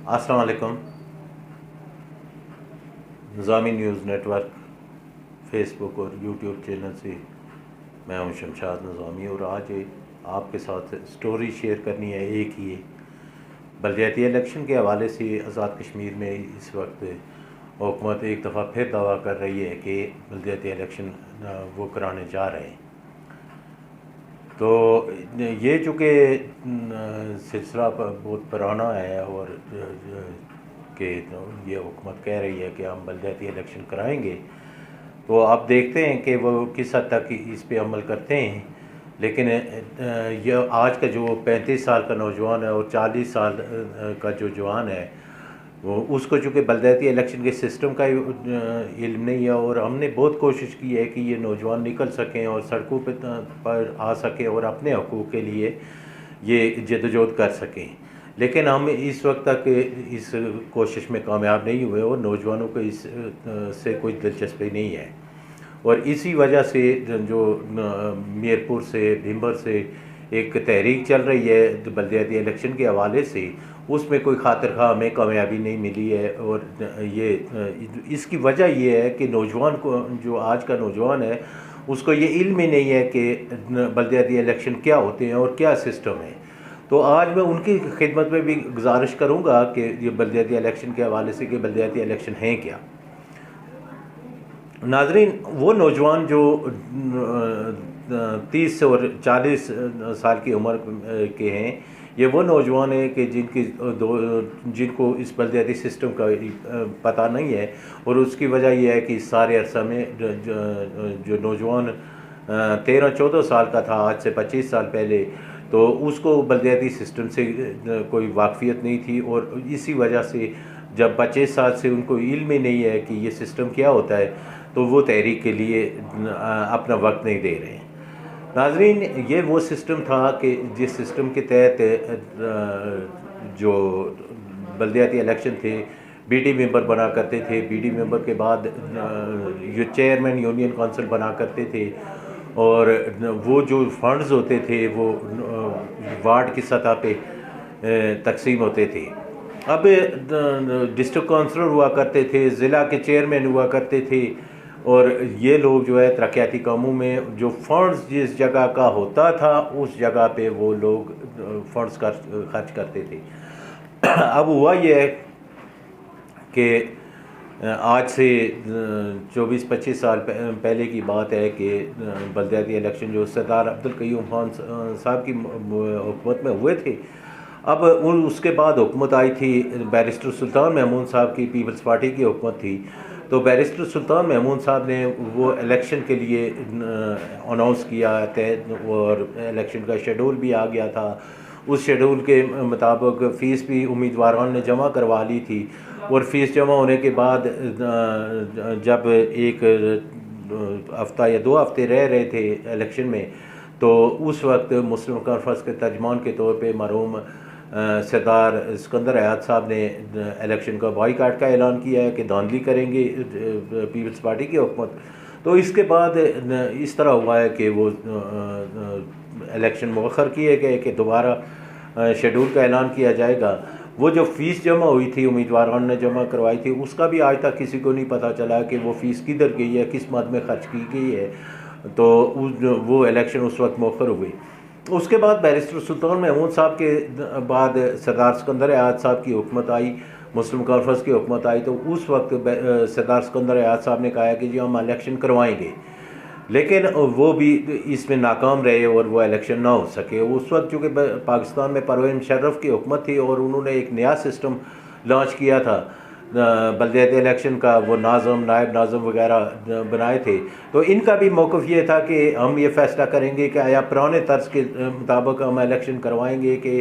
अस्सलाम वालेकुम। निज़ामी news network Facebook और यूट्यूब चैनल से मैं हूं शमशाद निज़ामी और आज आपके साथ स्टोरी शेयर करनी है। एक ही बलदियाती इलेक्शन के हवाले से आज़ाद कश्मीर में इस वक्त हुकूमत एक दफ़ा फिर दावा कर रही है कि बलदियाती इलेक्शन वो कराने जा रहे हैं। तो ये चूँकि सिलसिला बहुत पुराना है और कि ये हुकूमत कह रही है कि हम बलदियाती इलेक्शन कराएंगे, तो आप देखते हैं कि वो किस हद तक इस पे अमल करते हैं। लेकिन ये आज का जो 35 साल का नौजवान है और 40 साल का जो जवान है वो उसको चूँकि बलदियाती इलेक्शन के सिस्टम का इल्म नहीं है और हमने बहुत कोशिश की है कि ये नौजवान निकल सकें और सड़कों पर आ सकें और अपने हकूक़ के लिए ये जद्दोजहद कर सकें, लेकिन हम इस वक्त तक इस कोशिश में कामयाब नहीं हुए और नौजवानों को इस से कोई दिलचस्पी नहीं है। और इसी वजह से जो मीरपुर से भीमबर से एक तहरीक चल रही है बलदियाती इलेक्शन के हवाले से, उसमें कोई खातिर खा हमें कामयाबी नहीं मिली है। और ये इसकी वजह ये है कि नौजवान को, जो आज का नौजवान है, उसको ये इल्म ही नहीं है कि बलदियाती इलेक्शन क्या होते हैं और क्या सिस्टम है। तो आज मैं उनकी खिदमत में भी गुजारिश करूँगा कि ये बलदियाती इलेक्शन के हवाले से कि बलदियाती इलेक्शन हैं क्या। नाजरीन, वो नौजवान जो 30 और 40 साल की उम्र के हैं, ये वो नौजवान हैं कि जिनको इस बलदियाती सिस्टम का पता नहीं है। और उसकी वजह यह है कि इस सारे अरसा में जो नौजवान 13-14 साल का था आज से 25 साल पहले, तो उसको बलदियाती सिस्टम से कोई वाकफियत नहीं थी। और इसी वजह से जब 25 साल से उनको इल्म ही नहीं है कि ये सिस्टम क्या होता है, तो वो तहरीक के लिए अपना वक्त नहीं दे रहे हैं। नाजरीन, ये वो सिस्टम था कि जिस सिस्टम के तहत जो बलदियाती इलेक्शन थे, बीडी मेंबर बना करते थे। बीडी मेंबर के बाद ये चेयरमैन यूनियन काउंसिल बना करते थे और वो जो फंड्स होते थे वो वार्ड की सतह पे तकसीम होते थे। अब डिस्ट्रिक्ट काउंसलर हुआ करते थे, ज़िला के चेयरमैन हुआ करते थे और ये लोग जो है तरक्याती कामों में जो फंड्स जिस जगह का होता था उस जगह पे वो लोग फंड्स खर्च करते थे। अब हुआ ये है कि आज से 24-25 साल पहले की बात है कि बलदियाती इलेक्शन जो सरदार अब्दुल कयूम खान साहब की हुकूमत में हुए थे, अब उसके बाद हुकूमत आई थी बैरिस्टर सुल्तान महमूद साहब की, पीपल्स पार्टी की हुकूमत थी। तो बैरिस्टर सुल्तान महमूद साहब ने वो इलेक्शन के लिए अनाउंस किया और इलेक्शन का शेड्यूल भी आ गया था। उस शेड्यूल के मुताबिक फ़ीस भी उम्मीदवारों ने जमा करवा ली थी और फ़ीस जमा होने के बाद जब एक हफ़्ता या 2 हफ़्ते रह रहे थे इलेक्शन में, तो उस वक्त मुस्लिम कॉन्फ्रेंस के तर्जमान के तौर पे मरहूम सरदार सिकंदर हयात साहब ने इलेक्शन का बॉयकॉट का ऐलान किया है कि धांधली करेंगे पीपल्स पार्टी की हुकूमत। तो इसके बाद इस तरह हुआ है कि वो इलेक्शन मुअख्खर किए गए कि दोबारा शेड्यूल का ऐलान किया जाएगा। वो जो फ़ीस जमा हुई थी, उम्मीदवारों ने जमा करवाई थी, उसका भी आज तक किसी को नहीं पता चला कि वो फ़ीस किधर गई है, किस मद में खर्च की गई है। तो वो इलेक्शन उस वक्त मुअख्खर हुई। उसके बाद बैरिस्टर सुल्तान महमूद साहब के बाद सरदार सिकंदर हयात साहब की हुकूमत आई, मुस्लिम कॉन्फ्रेंस की हुकूमत आई। तो उस वक्त सरदार सिकंदर हयात साहब ने कहा कि जी हम इलेक्शन करवाएंगे, लेकिन वो भी इसमें नाकाम रहे और वो इलेक्शन ना हो सके। उस वक्त चूँकि पाकिस्तान में परवेज़ मुशर्रफ की हुकूमत थी और उन्होंने एक नया सिस्टम लॉन्च किया था बलदियाती इलेक्शन का, वो नाज़म, नायब नाज़म वगैरह बनाए थे। तो इनका भी मौक़िफ़ ये था कि हम ये फ़ैसला करेंगे कि या पुराने तर्ज के मुताबिक हम इलेक्शन करवाएंगे कि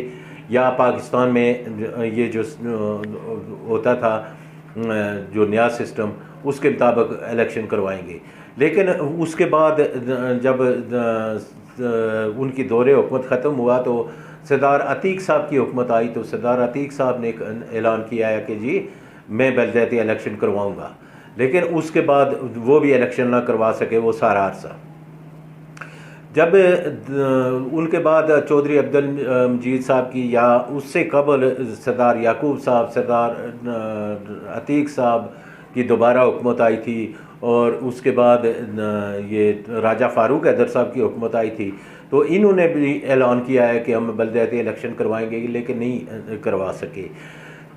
या पाकिस्तान में ये जो होता था जो नया सिस्टम, उसके मुताबिक इलेक्शन करवाएंगे। लेकिन उसके बाद जब उनकी दौरे हुकूमत ख़त्म हुआ तो सरदार अतीक साहब की हुकूमत आई। तो सरदार अतीक साहब ने ऐलान किया है कि जी मैं बलदियाती इलेक्शन करवाऊँगा, लेकिन उसके बाद वो भी इलेक्शन ना करवा सके वो सारा अरसा। जब उनके बाद चौधरी अब्दुल मजीद साहब की या उससे कबल सरदार याकूब साहब, सरदार अतीक साहब की दोबारा हुकूमत आई थी, और उसके बाद ये राजा फ़ारूक हैदर साहब की हुकूमत आई थी, तो इन्होंने भी ऐलान किया है कि हम बलदियाती इलेक्शन करवाएंगे, लेकिन नहीं करवा सके।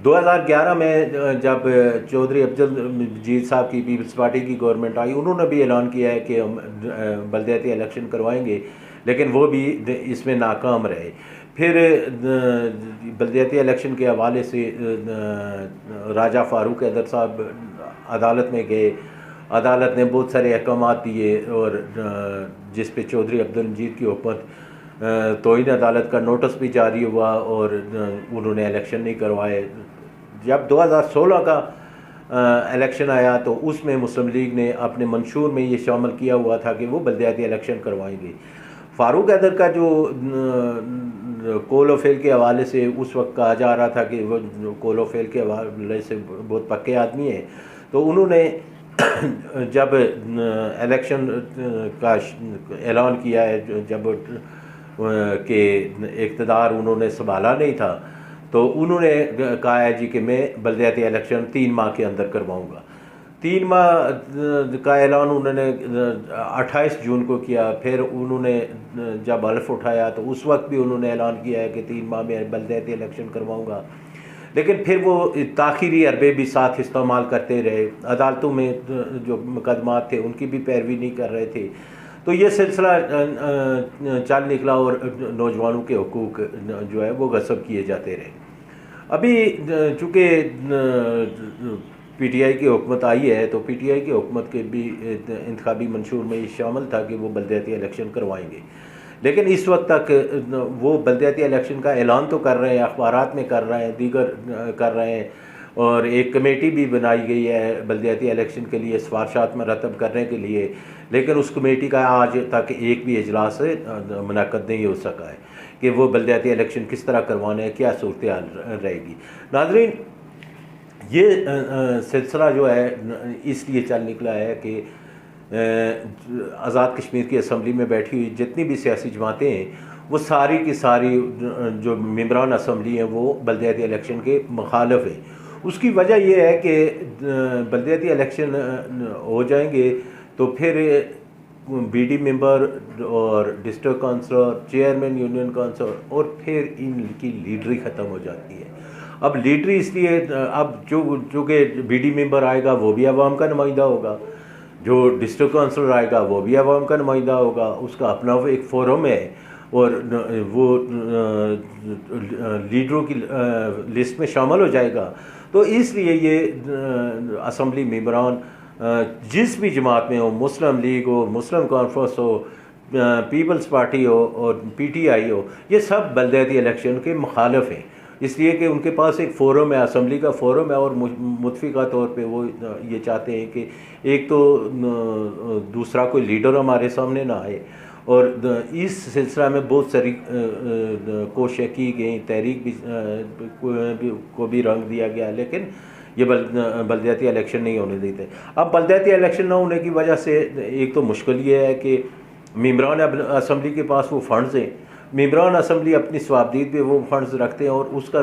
2011 में जब चौधरी अब्दुल मजीद साहब की पीपल्स पार्टी की गवर्नमेंट आई, उन्होंने भी ऐलान किया है कि हम बलदियाती इलेक्शन करवाएंगे, लेकिन वो भी इसमें नाकाम रहे। फिर बलदियाती इलेक्शन के हवाले से राजा फ़ारूक हैदर साहब अदालत में गए, अदालत ने बहुत सारे अहकाम दिए, और जिस पे चौधरी अब्दुल मजीद की हुकूमत तौहीन अदालत का नोटिस भी जारी हुआ, और उन्होंने इलेक्शन नहीं करवाए। जब 2016 का इलेक्शन आया तो उसमें मुस्लिम लीग ने अपने मंशूर में ये शामिल किया हुआ था कि वो बलदियाती इलेक्शन करवाएंगे। फ़ारूक हैदर का जो कोल फेल के हवाले से उस वक्त कहा जा रहा था कि वो कोल फेल के हवाले से बहुत पक्के आदमी हैं, तो उन्होंने जब इलेक्शन का ऐलान किया है, जब के इक़्तिदार उन्होंने संभाला नहीं था, तो उन्होंने कहा है जी कि मैं बलदियाती इलेक्शन 3 माह के अंदर करवाऊंगा। 3 माह का ऐलान उन्होंने 28 जून को किया। फिर उन्होंने जब हल्फ उठाया तो उस वक्त भी उन्होंने ऐलान किया है कि 3 माह में बलदियाती इलेक्शन करवाऊंगा, लेकिन फिर वो ताख़ीरी अरबे भी साथ इस्तेमाल करते रहे। अदालतों में जो मुकदमात थे उनकी भी पैरवी नहीं कर रहे थे, तो ये सिलसिला चल निकला और नौजवानों के हुकूक जो है वो गस्ब किए जाते रहे। अभी चूँकि पीटीआई की हुकूमत आई है, तो पीटीआई की हुकूमत के भी इंतखाबी मंशूर में ये शामिल था कि वो बलदियाती इलेक्शन करवाएंगे, लेकिन इस वक्त तक वो बलदियाती इलेक्शन का ऐलान तो कर रहे हैं, अखबारात में कर रहे हैं, दीगर कर रहे हैं, और एक कमेटी भी बनाई गई है बलदियाती इलेक्शन के लिए सिफारशात मरतब करने के लिए, लेकिन उस कमेटी का आज तक एक भी इजलास मुनक़्क़द नहीं हो सका है कि वो बलदियाती इलेक्शन किस तरह करवाने हैं, क्या सूरत हाल रहेगी। नाज़रीन, ये सिलसिला जो है इसलिए चल निकला है कि आज़ाद कश्मीर की असम्बली में बैठी हुई जितनी भी सियासी जमातें हैं, वो सारी की सारी जो मेंबरान असम्बली हैं वो बलदियाती इलेक्शन के मुखालिफ हैं। उसकी वजह यह है कि बलदियाती इलेक्शन हो जाएंगे तो फिर बीडी मेंबर और district councillor, chairman union council, और फिर इनकी लीडरी ख़त्म हो जाती है। अब लीडरी इसलिए, अब जो कि बीडी मेंबर आएगा वो भी अवाम का नुमाइंदा होगा, जो डिस्ट्रिक्ट काउंसिलर आएगा वो भी अवाम का नुमाइंदा होगा, उसका अपना एक फोरम है, और वो लीडरों की लिस्ट में शामिल हो जाएगा। तो इसलिए ये असम्बली मेंबरान जिस भी जमात में हो, मुस्लिम लीग हो, मुस्लिम कॉन्फ्रेंस हो, पीपल्स पार्टी हो और पीटीआई हो, ये सब बलदियाती इलेक्शन के मुखालिफ हैं, इसलिए कि उनके पास एक फ़ोरम है, असम्बली का फ़ोरम है, और मुतफ़िक़ा तौर पे वो ये चाहते हैं कि एक तो दूसरा कोई लीडर हमारे सामने ना आए। और इस सिलसिला में बहुत सारी कोशिशें की गई, तहरीक भी को भी रंग दिया गया, लेकिन ये बलदियाती इलेक्शन नहीं होने देते। अब बलदियाती इलेक्शन ना होने की वजह से एक तो मुश्किल ये है कि मेंबरान असम्बली के पास वो फंड्स हैं, मेंबरान असम्बली अपनी स्वाबदीद पे वो फंड्स रखते हैं, और उसका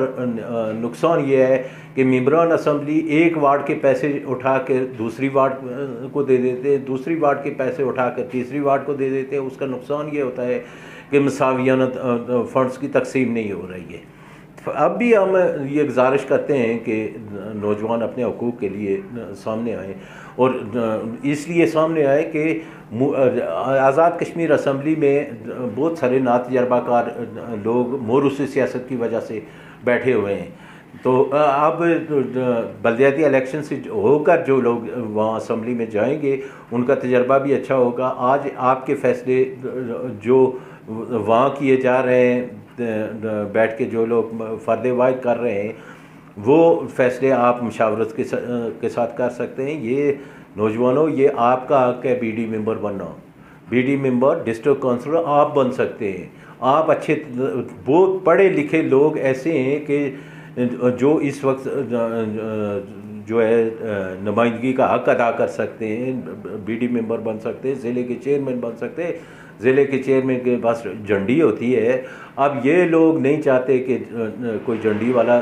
नुकसान ये है कि मेंबरान असम्बली एक वार्ड के पैसे उठा कर दूसरी वार्ड को दे देते हैं, दूसरी वार्ड के पैसे उठा कर तीसरी वार्ड को दे देते हैं। उसका नुकसान ये होता है कि मसावियाना फ़ंड्स की तकसीम नहीं हो रही है। अब भी हम ये गुजारिश करते हैं कि नौजवान अपने हकूक़ के लिए सामने आएँ, और इसलिए सामने आए कि आज़ाद कश्मीर असम्बली में बहुत सारे नातजर्बाकार लोग मोरूसी सियासत की वजह से बैठे हुए हैं। तो अब बलदियाती इलेक्शन से होकर जो लोग वहाँ असम्बली में जाएंगे उनका तजर्बा भी अच्छा होगा। आज आपके फ़ैसले जो वहाँ किए जा रहे हैं, बैठ के जो लोग फ़र्द वाहिद कर रहे हैं, वो फ़ैसले आप मुशावरत के साथ कर सकते हैं। ये नौजवानों, ये आपका हक़ है बीडी मेंबर बनना। बीडी मेंबर, डिस्ट्रिक्ट काउंसलर आप बन सकते हैं। आप अच्छे, बहुत पढ़े लिखे लोग ऐसे हैं कि जो इस वक्त जो है नुमाइंदगी का हक अदा कर सकते हैं, बीडी मेंबर बन सकते हैं, ज़िले के चेयरमैन बन सकते हैं। ज़िले के चेयरमैन के पास झंडी होती है। अब ये लोग नहीं चाहते कि कोई झंडी वाला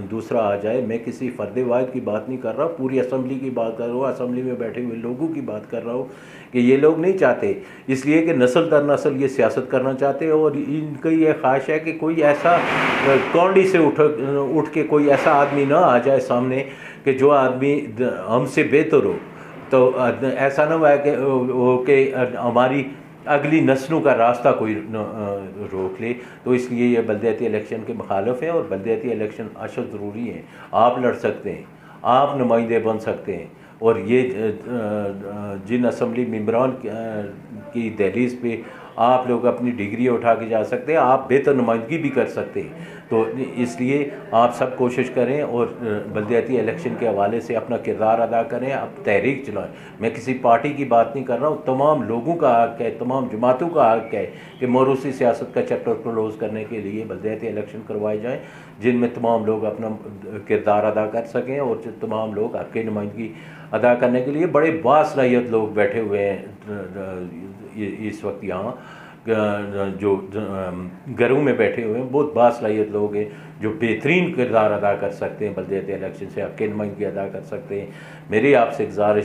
दूसरा आ जाए। मैं किसी फ़र्द वाहिद की बात नहीं कर रहा हूँ, पूरी असम्बली की बात कर रहा हूँ, असम्बली में बैठे हुए लोगों की बात कर रहा हूँ कि ये लोग नहीं चाहते, इसलिए कि नस्ल दर नस्ल ये सियासत करना चाहते हैं। और इनकी ये ख्वाहिश है कि कोई ऐसा कौंडी से उठ के कोई ऐसा आदमी ना आ जाए सामने कि जो आदमी हमसे बेहतर हो। तो ऐसा ना हुआ कि हमारी अगली नस्लों का रास्ता कोई रोक ले। तो इसलिए ये बलदियाती इलेक्शन के मुखालिफ हैं और बलदियाती इलेक्शन अशद ज़रूरी हैं। आप लड़ सकते हैं, आप नुमाइंदे बन सकते हैं, और ये जिन असम्बली मेंबरान की दहलीज़ पे आप लोग अपनी डिग्री उठा के जा सकते हैं, आप बेहतर नुमाइंदगी भी कर सकते हैं। तो इसलिए आप सब कोशिश करें और बलदियाती इलेक्शन के हवाले से अपना किरदार अदा करें, आप तहरीक चलाएं। मैं किसी पार्टी की बात नहीं कर रहा हूँ, तमाम लोगों का हक है, तमाम जमातों का हक है कि मोरूसी सियासत का चैप्टर क्लोज़ करने के लिए बलदियाती इलेक्शन करवाए जाएँ, जिनमें तमाम लोग अपना किरदार अदा कर सकें और तमाम लोग हक की नुमाइंदगी अदा करने के लिए। बड़े बासलाहियत लोग बैठे हुए हैं इस वक्त यहाँ, जो घरों में बैठे हुए हैं, बहुत बासलाहियत लोग हैं जो बेहतरीन किरदार अदा कर सकते हैं, बलदियाती इलेक्शन से हक की नुमाइंदगी अदा कर सकते हैं। मेरी आपसे गुजारिश